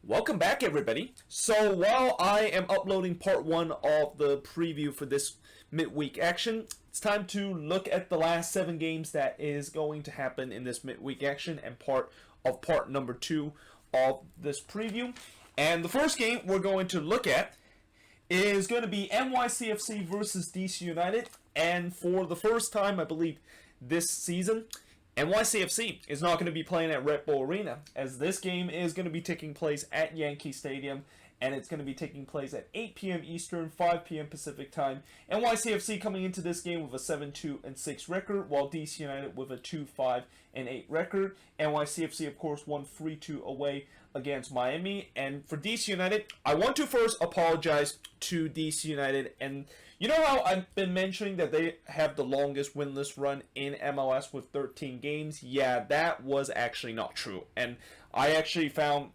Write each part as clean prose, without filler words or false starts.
Welcome back, everybody. So while I am uploading part 1 of the preview for this midweek action, it's time to look at the last 7 games that is going to happen in this midweek action and part number 2 of this preview. And the first game we're going to look at is going to be NYCFC versus DC United. And for the first time, I believe, this season, NYCFC is not going to be playing at Red Bull Arena, as this game is going to be taking place at Yankee Stadium, and it's going to be taking place at 8 p.m. Eastern, 5 p.m. Pacific time. NYCFC coming into this game with a 7-2-6 record, while DC United with a 2-5-8 record. NYCFC, of course, won 3-2 away against Miami. And for DC United, I want to first apologize to DC United. And you know how I've been mentioning that they have the longest winless run in MLS with 13 games? Yeah, that was actually not true. And I actually found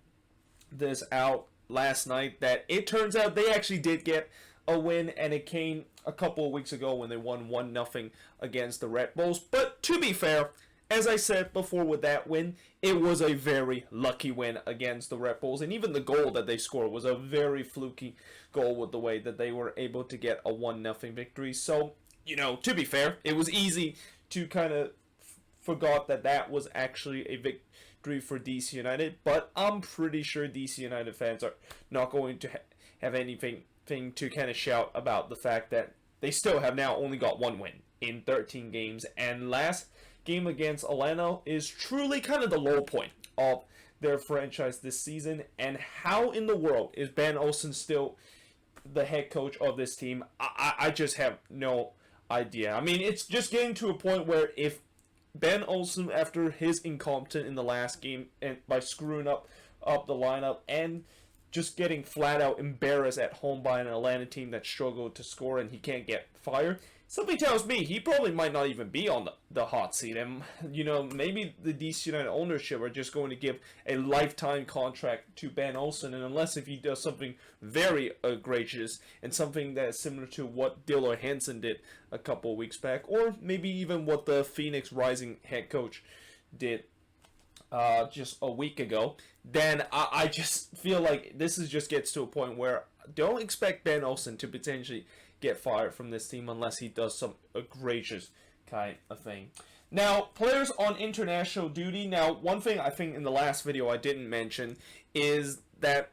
this out last night that it turns out they actually did get a win, and it came a couple of weeks ago when they won 1-0 against the Red Bulls. But to be fair, as I said before with that win, it was a very lucky win against the Red Bulls, and even the goal that they scored was a very fluky goal with the way that they were able to get a 1-0 victory. So, to be fair, it was easy to kind of forgot that that was actually a victory for DC United, but I'm pretty sure DC United fans are not going to have anything to kind of shout about the fact that they still have now only got one win in 13 games, and last game against Atlanta is truly kind of the low point of their franchise this season. And how in the world is Ben Olsen still the head coach of this team? I just have no idea. I mean, it's just getting to a point where if Ben Olsen, after his incompetence in the last game and by screwing up the lineup and just getting flat out embarrassed at home by an Atlanta team that struggled to score and he can't get fired, something tells me he probably might not even be on the hot seat. And, maybe the DC United ownership are just going to give a lifetime contract to Ben Olsen. And unless if he does something very egregious and something that is similar to what Diller Hansen did a couple of weeks back, or maybe even what the Phoenix Rising head coach did just a week ago, then I just feel like this just gets to a point where don't expect Ben Olsen to potentially get fired from this team unless he does some egregious kind of thing. Now, players on international duty. Now, one thing I think in the last video I didn't mention is that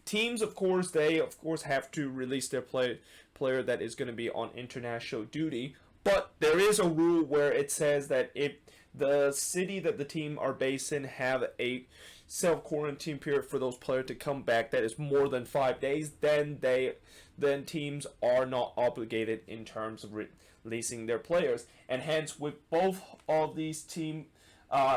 teams, of course, have to release their player that is going to be on international duty. But there is a rule where it says that if the city that the team are based in have a self-quarantine period for those players to come back that is more than 5 days, then teams are not obligated in terms of releasing their players. And hence, with both of these teams,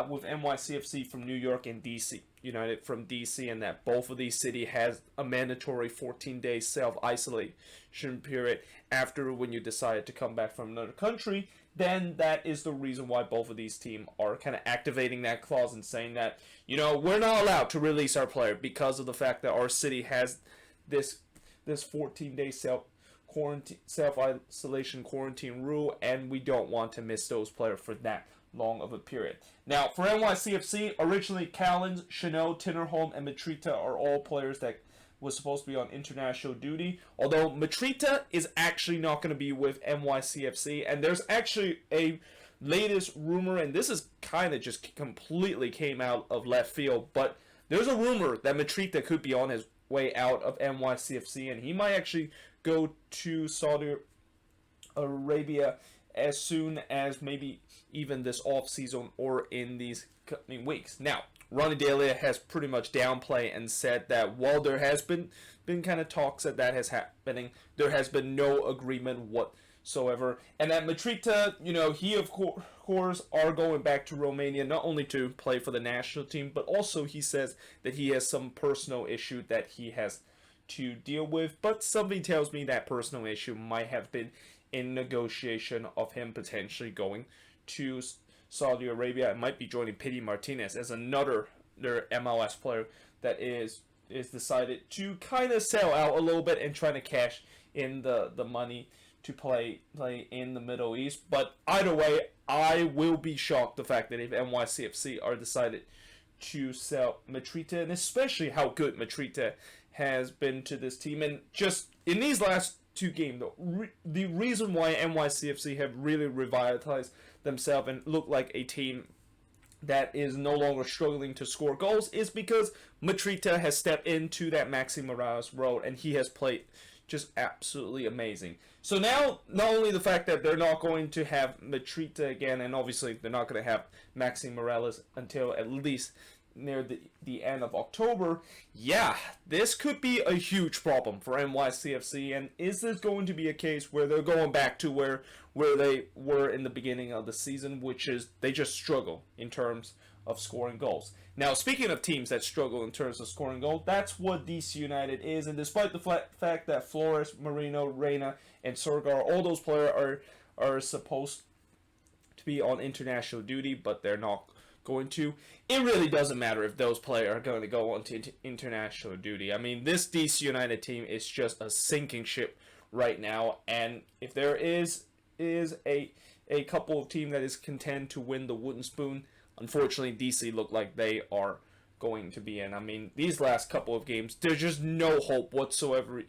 with NYCFC from New York and DC United from DC, and that both of these cities has a mandatory 14-day self-isolation period after when you decide to come back from another country, then that is the reason why both of these teams are kind of activating that clause and saying that, we're not allowed to release our player because of the fact that our city has this 14-day self-isolation quarantine rule, and we don't want to miss those players for that long of a period. Now, for NYCFC, originally Callens, Chanel, Tinnerholm, and Matrita are all players that was supposed to be on international duty, although Matrita is actually not going to be with NYCFC, and there's actually a latest rumor, and this is kind of just completely came out of left field, but there's a rumor that Matrita could be on his way out of NYCFC, and he might actually go to Saudi Arabia as soon as maybe even this offseason or in these coming weeks. Now, Ronnie Delia has pretty much downplayed and said that while there has been kind of talks that has happening, there has been no agreement whatsoever. And that Matrita, he of course are going back to Romania not only to play for the national team, but also he says that he has some personal issue that he has to deal with. But something tells me that personal issue might have been in negotiation of him potentially going to Saudi Arabia. It might be joining Pity Martinez as another MLS player that is decided to kind of sell out a little bit and trying to cash in the money to play in the Middle East. But either way, I will be shocked the fact that if NYCFC are decided to sell Matrita, and especially how good Matrita has been to this team. And just in these last two games, the reason why NYCFC have really revitalized themselves and look like a team that is no longer struggling to score goals is because Matrita has stepped into that Maxi Morales role, and he has played just absolutely amazing. So now, not only the fact that they're not going to have Matrita again, and obviously they're not going to have Maxi Morales until at least near the end of October, yeah, this could be a huge problem for NYCFC. And is this going to be a case where they're going back to where they were in the beginning of the season, which is they just struggle in terms of scoring goals? Now, speaking of teams that struggle in terms of scoring goals, that's what DC United is. And despite the fact that Flores, Marino, Reina, and Sorgar, all those players are supposed to be on international duty, but they're not going to, it really doesn't matter if those players are going to go on to international duty. I mean, this DC United team is just a sinking ship right now, and if there is a couple of teams that is content to win the wooden spoon, unfortunately DC look like they are going to be in. I mean, these last couple of games, there's just no hope whatsoever.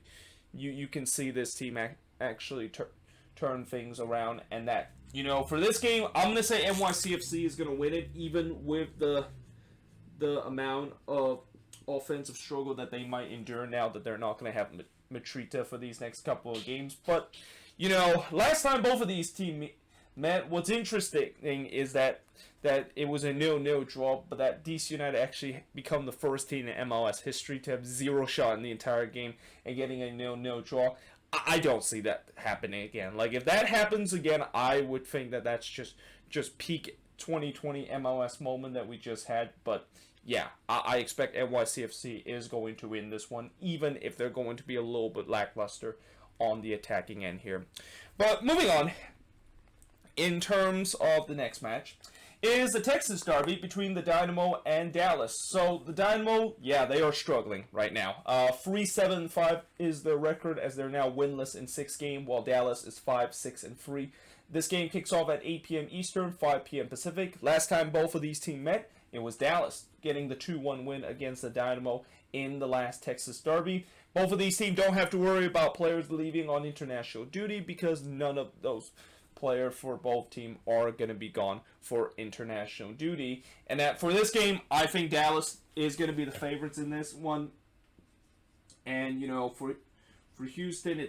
You can see this team actually turn things around, and that, you know, for this game, I'm going to say NYCFC is going to win it, even with the amount of offensive struggle that they might endure now that they're not going to have Matrita for these next couple of games. But, you know, last time both of these teams met, what's interesting is that it was a 0-0 draw, but that DC United actually become the first team in MLS history to have 0 shot in the entire game and getting a 0-0 draw. I don't see that happening again. Like, if that happens again, I would think that that's just peak 2020 MLS moment that we just had. But yeah, I expect NYCFC is going to win this one, even if they're going to be a little bit lackluster on the attacking end here. But moving on, in terms of the next match, is the Texas derby between the Dynamo and Dallas. So the Dynamo, yeah, they are struggling right now. 3-7-5 is their record, as they're now winless in 6 games, while Dallas is 5-6-3. This game kicks off at 8 p.m. Eastern, 5 p.m. Pacific. Last time both of these teams met, it was Dallas getting the 2-1 win against the Dynamo in the last Texas derby. Both of these teams don't have to worry about players leaving on international duty because none of those players for both teams are going to be gone for international duty. And that for this game, I think Dallas is going to be the favorites in this one. And, you know, for Houston,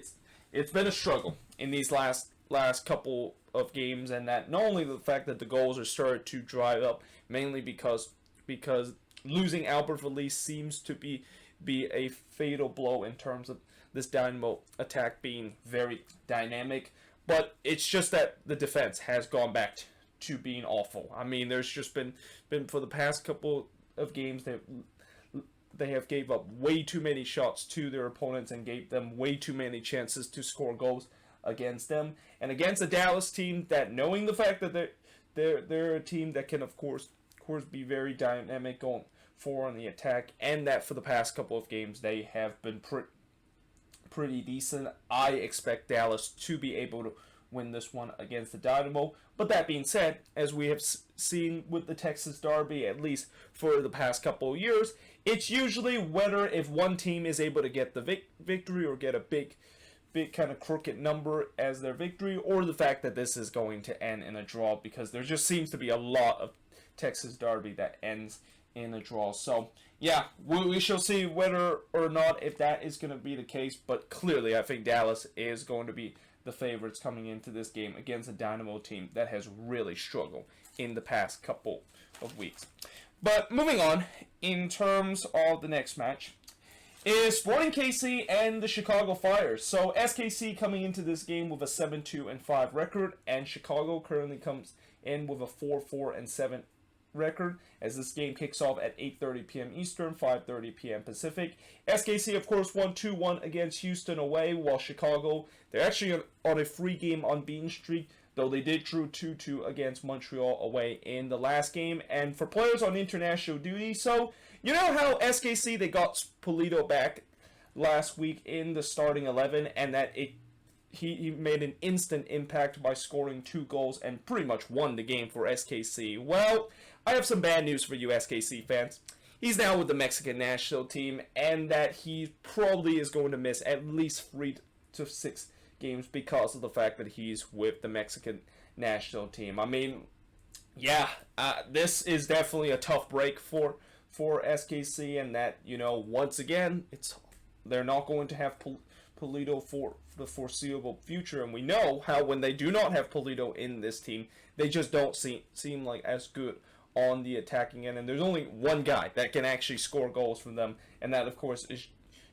it's been a struggle in these last couple of games, and that not only the fact that the goals are started to dry up, mainly because losing Albert Valise seems to be a fatal blow in terms of this Dynamo attack being very dynamic, but it's just that the defense has gone back to being awful. I mean, there's just been for the past couple of games that they have gave up way too many shots to their opponents and gave them way too many chances to score goals against them. And against a Dallas team that, knowing the fact that they're a team that can of course be very dynamic going forward on the attack, and that for the past couple of games they have been pretty decent, I expect Dallas to be able to win this one against the Dynamo. But that being said, as we have seen with the Texas Derby, at least for the past couple of years, it's usually whether if one team is able to get the victory or get a big kind of crooked number as their victory, or the fact that this is going to end in a draw, because there just seems to be a lot of Texas Derby that ends in a draw. So yeah, we shall see whether or not if that is going to be the case, but clearly I think Dallas is going to be the favorites coming into this game against a Dynamo team that has really struggled in the past couple of weeks. But moving on, in terms of the next match, is Sporting KC and the Chicago Fire. So SKC coming into this game with a 7-2-5 record, and Chicago currently comes in with a 4-4-7 record, as this game kicks off at 8:30 p.m. Eastern, 5:30 p.m. Pacific. SKC, of course, won 2-1 against Houston away, while Chicago, they're actually on a 3-game unbeaten streak, though they did drew 2-2 against Montreal away in the last game. And for players on international duty, so you know how SKC, they got Polito back last week in the starting 11, and that he made an instant impact by scoring 2 goals and pretty much won the game for SKC. Well, I have some bad news for you SKC fans. He's now with the Mexican national team, and that he probably is going to miss at least 3 to 6 games because of the fact that he's with the Mexican national team. I mean, yeah, this is definitely a tough break for SKC, and that, you know, once again, they're not going to have Pulido for the foreseeable future, and we know how when they do not have Pulido in this team, they just don't seem like as good on the attacking end, and there's only one guy that can actually score goals from them, and that, of course, is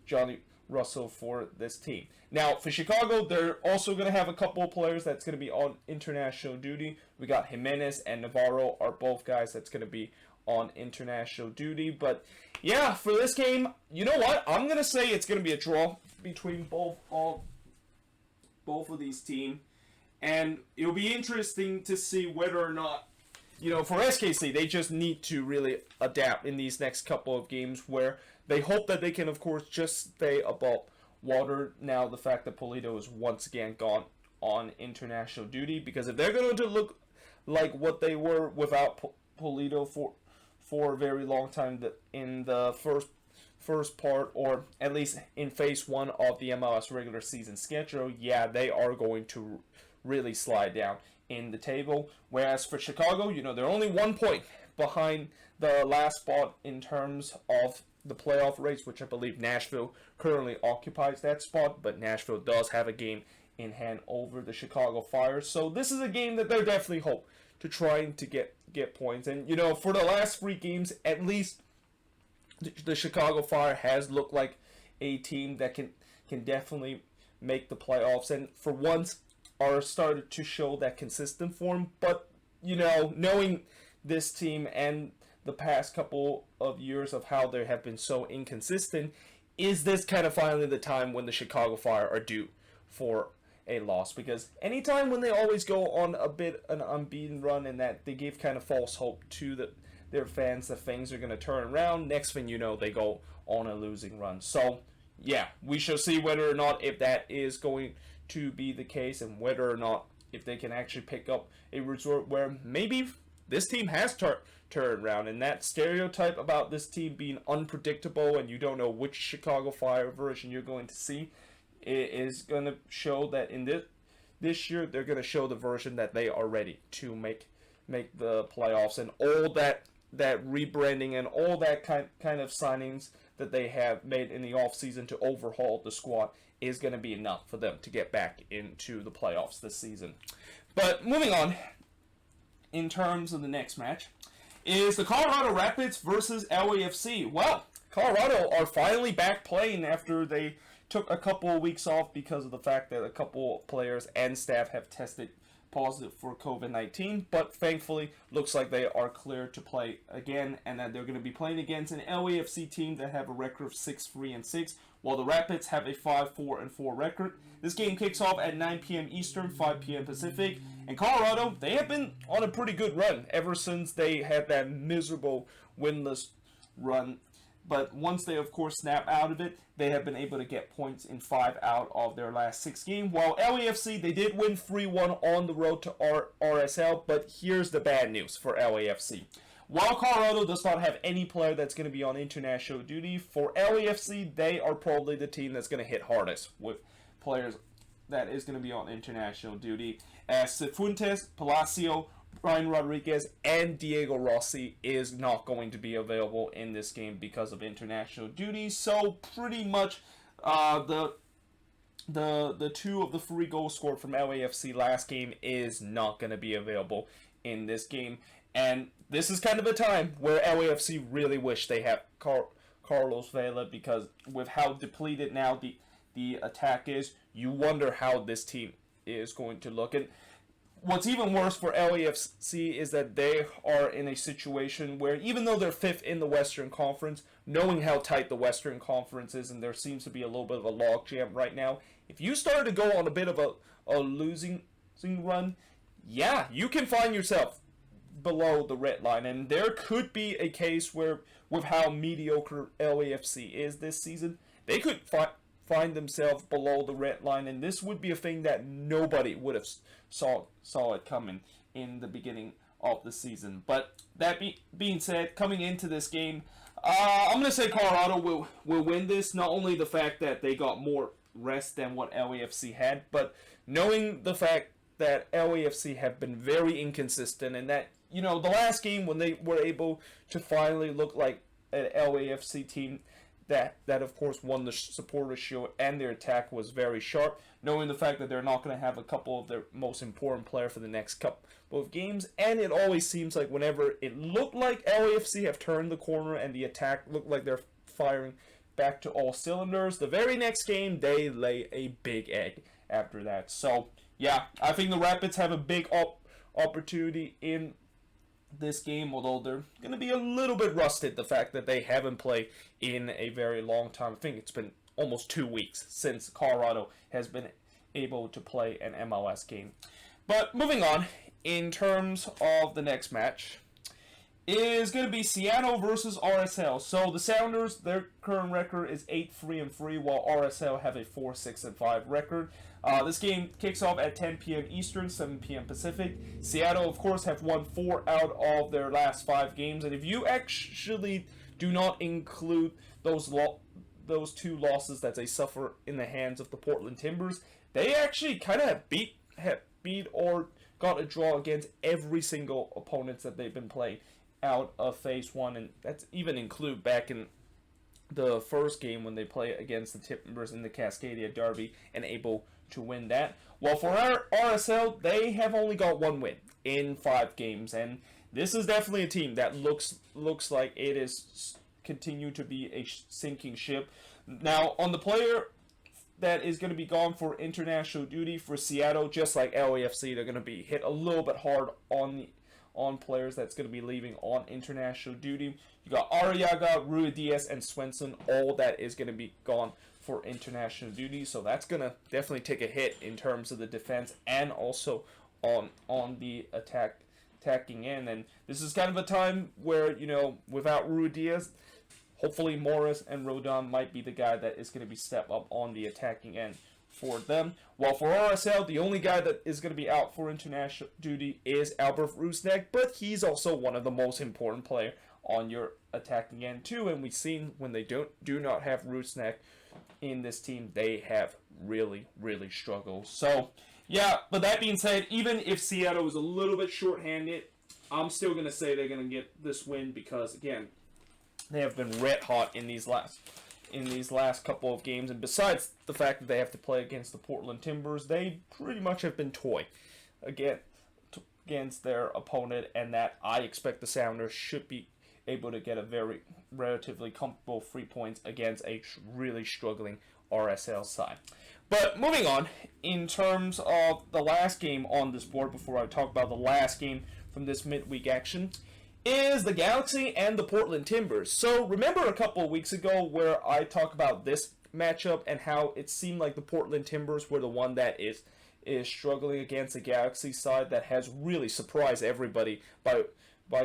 Johnny Russell for this team. Now, for Chicago, they're also going to have a couple of players that's going to be on international duty. We got Jimenez and Navarro are both guys that's going to be on international duty. But, yeah, for this game, you know what? I'm going to say it's going to be a draw between both of these teams. And it'll be interesting to see whether or not, you know, for SKC, they just need to really adapt in these next couple of games where they hope that they can, of course, just stay above water. Now, the fact that Pulido is once again gone on international duty, because if they're going to look like what they were without Pulido for a very long time in the first part, or at least in phase 1 of the MLS regular season schedule, yeah, they are going to really slide down in the table. Whereas for Chicago, you know, they're only 1 point behind the last spot in terms of the playoff race, which I believe Nashville currently occupies that spot, but Nashville does have a game in hand over the Chicago Fire. So this is a game that they're definitely hope to trying to get points. And, you know, for the last 3 games, at least the Chicago Fire has looked like a team that can definitely make the playoffs, and for once are started to show that consistent form. But, you know, knowing this team and the past couple of years of how they have been so inconsistent, is this kind of finally the time when the Chicago Fire are due for a loss? Because anytime when they always go on an unbeaten run, and that they give kind of false hope to their fans that things are going to turn around, next thing you know, they go on a losing run. So, yeah, we shall see whether or not if that is going to be the case, and whether or not if they can actually pick up a result where maybe this team has turned around. And that stereotype about this team being unpredictable and you don't know which Chicago Fire version you're going to see, is going to show that in this year they're going to show the version that they are ready to make the playoffs, and all that rebranding and all that kind of signings that they have made in the offseason to overhaul the squad is going to be enough for them to get back into the playoffs this season. But moving on, in terms of the next match, is the Colorado Rapids versus LAFC. Well, Colorado are finally back playing after they took a couple of weeks off because of the fact that a couple of players and staff have tested positive for COVID-19, but thankfully looks like they are clear to play again, and that they're going to be playing against an LAFC team that have a record of 6-3-6, while the Rapids have a 5-4-4 record. This game kicks off at 9 p.m. Eastern, 5 p.m. Pacific, and Colorado, they have been on a pretty good run ever since they had that miserable winless run. But once they, of course, snap out of it, they have been able to get points in 5 out of their last 6 games. While LAFC, they did win 3-1 on the road to RSL, but here's the bad news for LAFC. While Colorado does not have any player that's going to be on international duty, for LAFC, they are probably the team that's going to hit hardest with players that is going to be on international duty, as Cifuentes, Palacio, Brian Rodriguez, and Diego Rossi is not going to be available in this game because of international duty. So pretty much the 2 of the 3 goals scored from LAFC last game is not going to be available in this game. And this is kind of a time where LAFC really wish they had Carlos Vela, because with how depleted now the attack is, you wonder how this team is going to look. And what's even worse for LAFC is that they are in a situation where, even though they're 5th in the Western Conference, knowing how tight the Western Conference is, and there seems to be a little bit of a logjam right now, if you start to go on a bit of a losing run, yeah, you can find yourself below the red line. And there could be a case where, with how mediocre LAFC is this season, they could find themselves below the red line, and this would be a thing that nobody would have saw it coming in the beginning of the season. But that being said, coming into this game, I'm going to say Colorado will win this. Not only the fact that they got more rest than what LAFC had, but knowing the fact that LAFC have been very inconsistent, and that, the last game when they were able to finally look like an LAFC team that of course won the Supporters' Shield, and their attack was very sharp, knowing the fact that they're not going to have a couple of their most important players for the next couple of games, and it always seems like whenever it looked like LAFC have turned the corner and the attack looked like they're firing back to all cylinders, the very next game they lay a big egg after that. So yeah, I think the Rapids have a big opportunity in this game, although they're going to be a little bit rusted, the fact that they haven't played in a very long time. I think it's been almost 2 weeks since Colorado has been able to play an MLS game. But moving on, in terms of the next match, is going to be Seattle versus RSL. So the Sounders, their current record is 8-3-3, while RSL have a 4-6-5 record. This game kicks off at 10 p.m. Eastern, 7 p.m. Pacific. Seattle, of course, have won 4 out of their last 5 games, and if you actually do not include those 2 losses that they suffer in the hands of the Portland Timbers, they actually kind of have beat or got a draw against every single opponent that they've been playing out of Phase 1, and that's even include back in the first game when they play against the Timbers in the Cascadia Derby and able to win that. Well, for our RSL, they have only got 1 win in 5 games, and this is definitely a team that looks like it is continue to be a sinking ship. Now, on the player that is going to be gone for international duty for Seattle, just like LAFC, they're going to be hit a little bit hard on players that's going to be leaving on international duty. You got Arriaga, Ruidiaz, and Swenson, all that is going to be gone for international duty. So that's going to definitely take a hit in terms of the defense and also on the attacking end. And this is kind of a time where, without Ruidiaz, hopefully Morris and Rodon might be the guy that is going to be step up on the attacking end for them. While for RSL, the only guy that is going to be out for international duty is Albert Rusnak, but he's also one of the most important players on your attacking end too, and we've seen when they do not have Rusnak in this team, they have really struggled. So yeah, but that being said, even if Seattle is a little bit shorthanded, I'm still going to say they're going to get this win because, again, they have been red hot in these last couple of games, and besides the fact that they have to play against the Portland Timbers, they pretty much have been toyed against their opponent, and that I expect the Sounders should be able to get a very relatively comfortable 3 points against a really struggling RSL side. But moving on, in terms of the last game on this board, before I talk about the last game from this midweek action, is the Galaxy and the Portland Timbers. So remember a couple of weeks ago where I talked about this matchup and how it seemed like the Portland Timbers were the one that is struggling against the Galaxy side that has really surprised everybody by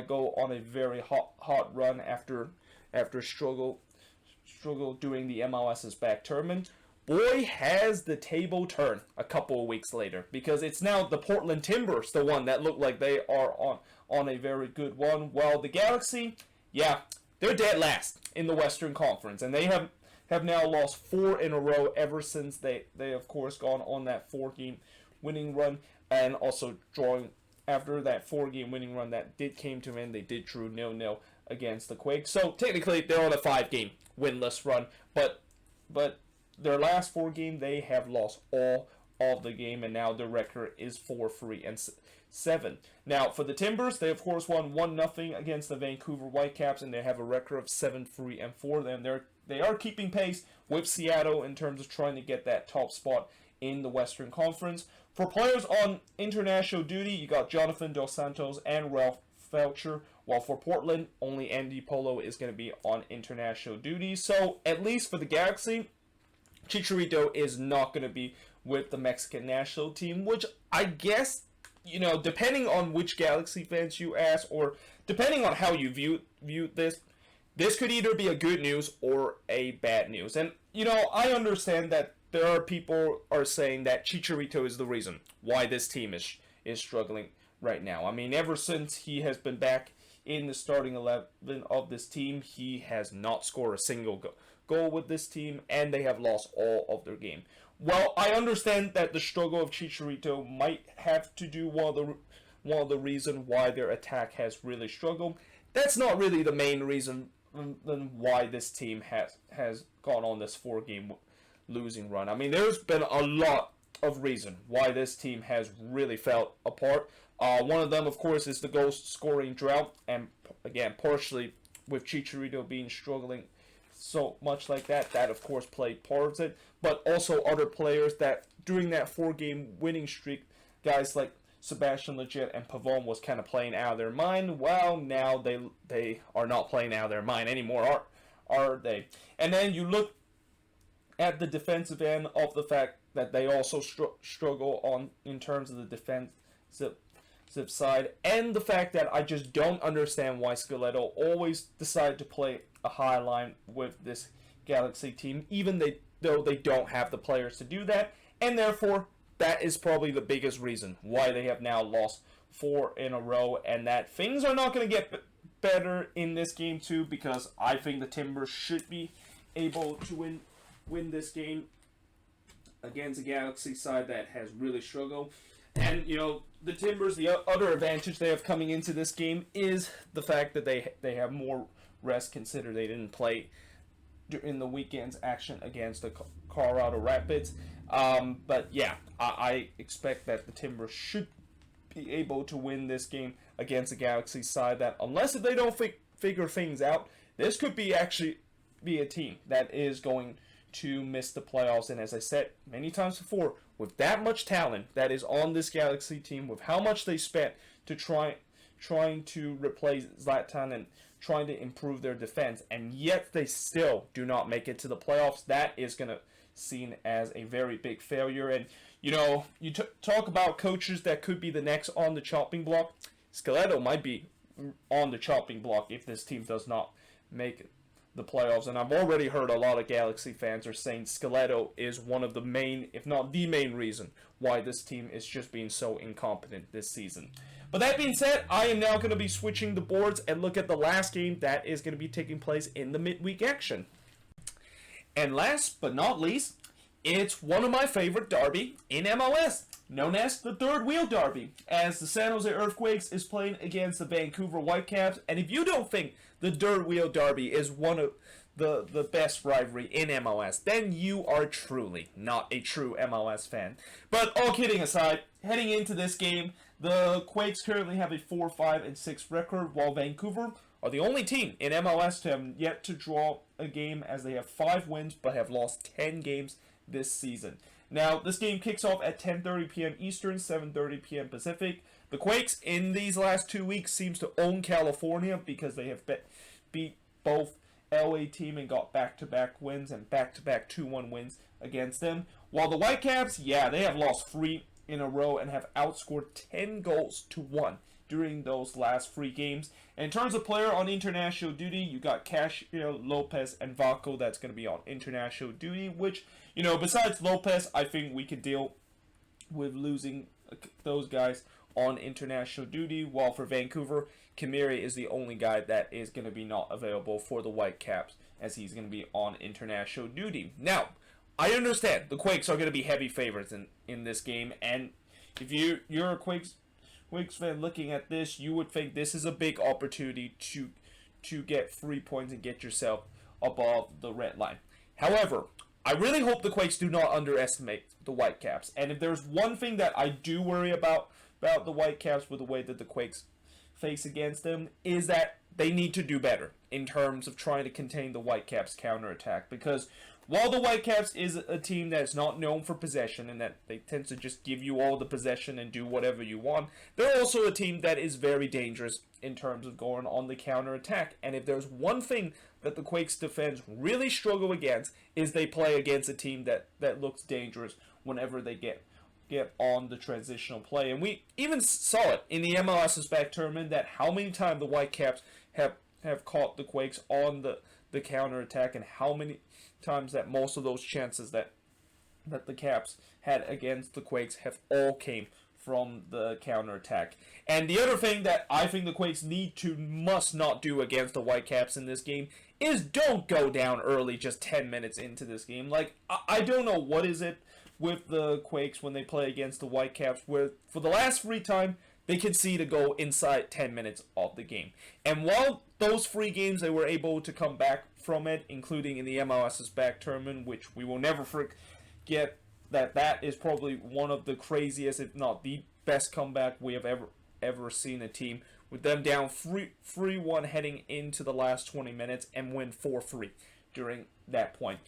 go on a very hot run after struggle doing the MLS's back tournament. Boy, has the table turned a couple of weeks later, because it's now the Portland Timbers, the one that look like they are on a very good one, while the Galaxy, yeah, they're dead last in the Western Conference, and they have now lost 4 in a row ever since they of course gone on that 4-game winning run, and also drawing after that 4-game winning run that came to an end. They did drew 0-0 against the Quakes, so technically they're on a 5-game winless run, but their last 4 games, they have lost all of the game, and now their record is 4-3-7. Now, for the Timbers, they of course won 1-0 against the Vancouver Whitecaps, and they have a record of 7-3-4. And they are keeping pace with Seattle in terms of trying to get that top spot in the Western Conference. For players on international duty, you got Jonathan Dos Santos and Ralph Felcher, while for Portland, only Andy Polo is going to be on international duty. So, at least for the Galaxy, Chicharito is not going to be with the Mexican national team, which I guess, depending on which Galaxy fans you ask, or depending on how you view this could either be a good news or a bad news. And, I understand that there are people are saying that Chicharito is the reason why this team is struggling right now. I mean, ever since he has been back in the starting 11 of this team, he has not scored a single goal with this team, and they have lost all of their game. Well, I understand that the struggle of Chicharito might have to do one of the reason why their attack has really struggled. That's not really the main reason why this team has gone on this 4-game losing run. I mean, there's been a lot of reason why this team has really fell apart. One of them, of course, is the goal scoring drought, and again, partially with Chicharito being struggling so much like that, of course played part of it, but also other players that during that 4-game winning streak, guys like Sebastian Lletget and Pavon was kind of playing out of their mind. Well, now they are not playing out of their mind anymore, are they? And then you look at the defensive end of the fact that they also struggle in terms of the defensive side, and the fact that I just don't understand why Schelotto always decided to play a high line with this Galaxy team, even though they don't have the players to do that, and therefore that is probably the biggest reason why they have now lost 4 in a row, and that things are not going to get better in this game too, because I think the Timbers should be able to win this game against a Galaxy side that has really struggled. And, the Timbers, the other advantage they have coming into this game is the fact that they have more rest, consider they didn't play in the weekend's action against the Colorado Rapids. But yeah, I expect that the Timbers should be able to win this game against the Galaxy side that, unless if they don't figure things out, this could be actually be a team that is going to miss the playoffs. And as I said many times before, with that much talent that is on this Galaxy team, with how much they spent to trying to replace Zlatan and trying to improve their defense, and yet they still do not make it to the playoffs, that is going to seen as a very big failure. And you talk about coaches that could be the next on the chopping block. Schelotto might be on the chopping block if this team does not make the playoffs, and I've already heard a lot of Galaxy fans are saying Schelotto is one of the main, if not the main reason why this team is just being so incompetent this season. But that being said, I am now going to be switching the boards and look at the last game that is going to be taking place in the midweek action. And last but not least, it's one of my favorite derby in MLS, known as the Third Wheel Derby, as the San Jose Earthquakes is playing against the Vancouver Whitecaps. And if you don't think the Third Wheel Derby is one of the best rivalry in MLS, then you are truly not a true MLS fan. But all kidding aside, heading into this game, the Quakes currently have a 4-5-6 record, while Vancouver are the only team in MLS to have yet to draw a game, as they have 5 wins but have lost 10 games this season. Now, this game kicks off at 10:30 p.m. Eastern, 7:30 p.m. Pacific. The Quakes, in these last 2 weeks, seems to own California because they have beat both LA team and got back-to-back wins and back-to-back 2-1 wins against them. While the Whitecaps, they have lost 3 in a row and have outscored 10 goals to 1 during those last 3 games. And in terms of player on international duty, you got Casio, Lopez, and Vaco that's going to be on international duty, which, besides Lopez, I think we could deal with losing those guys on international duty, while for Vancouver, Kamiri is the only guy that is going to be not available for the Whitecaps, as he's going to be on international duty. Now, I understand the Quakes are going to be heavy favorites in this game, and if you're a Quakes fan looking at this, you would think this is a big opportunity to get 3 points and get yourself above the red line. However, I really hope the Quakes do not underestimate the Whitecaps. And if there's one thing that I do worry about the Whitecaps with the way that the Quakes face against them, is that they need to do better in terms of trying to contain the Whitecaps' counterattack. Because while the Whitecaps is a team that's not known for possession and that they tend to just give you all the possession and do whatever you want, they're also a team that is very dangerous in terms of going on the counterattack. And if there's one thing that the Quakes defense really struggle against, is they play against a team that looks dangerous whenever they get on the transitional play. And we even saw it in the MLS's back tournament, that how many times the Whitecaps have caught the Quakes on the counterattack, and how many times that most of those chances that the Caps had against the Quakes have all came from the counterattack. And the other thing that I think the Quakes must not do against the Whitecaps in this game is don't go down early just 10 minutes into this game. Like, I don't know what is it with the Quakes when they play against the Whitecaps, where for the last 3 times, they concede a goal inside 10 minutes of the game. And while those 3 games they were able to come back from it, including in the MLS's back tournament, which we will never forget, that is probably one of the craziest, if not the best comeback we have ever seen a team, with them down 3-1 heading into the last 20 minutes and win 4-3 during that point.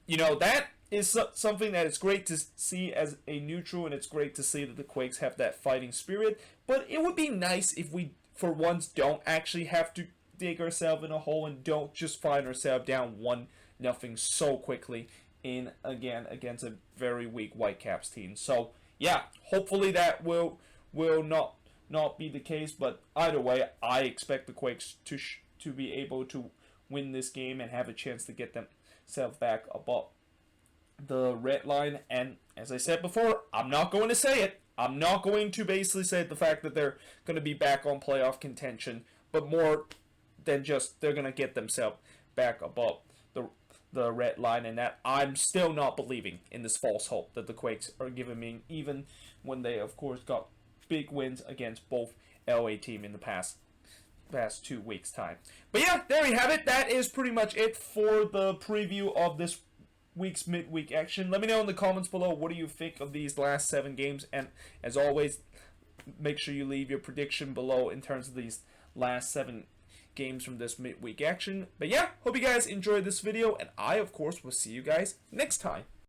You know, that is something that is great to see as a neutral, and it's great to see that the Quakes have that fighting spirit. But it would be nice if we, for once, don't actually have to dig ourselves in a hole and don't just find ourselves down 1-0 so quickly in again against a very weak Whitecaps team. So yeah, hopefully that will not be the case. But either way, I expect the Quakes to be able to win this game and have a chance to get themselves back above the red line. And as I said before, I'm not going to say it. I'm not going to basically say the fact that they're going to be back on playoff contention, but more than just they're going to get themselves back above the red line, and that I'm still not believing in this false hope that the Quakes are giving me, even when they, of course, got big wins against both LA team in the past 2 weeks' time. But yeah, there we have it. That is pretty much it for the preview of this week's midweek action. Let me know in the comments below, what do you think of these last 7 games, and as always, make sure you leave your prediction below in terms of these last 7 games from this midweek action. But yeah, hope you guys enjoyed this video, and I, of course, will see you guys next time.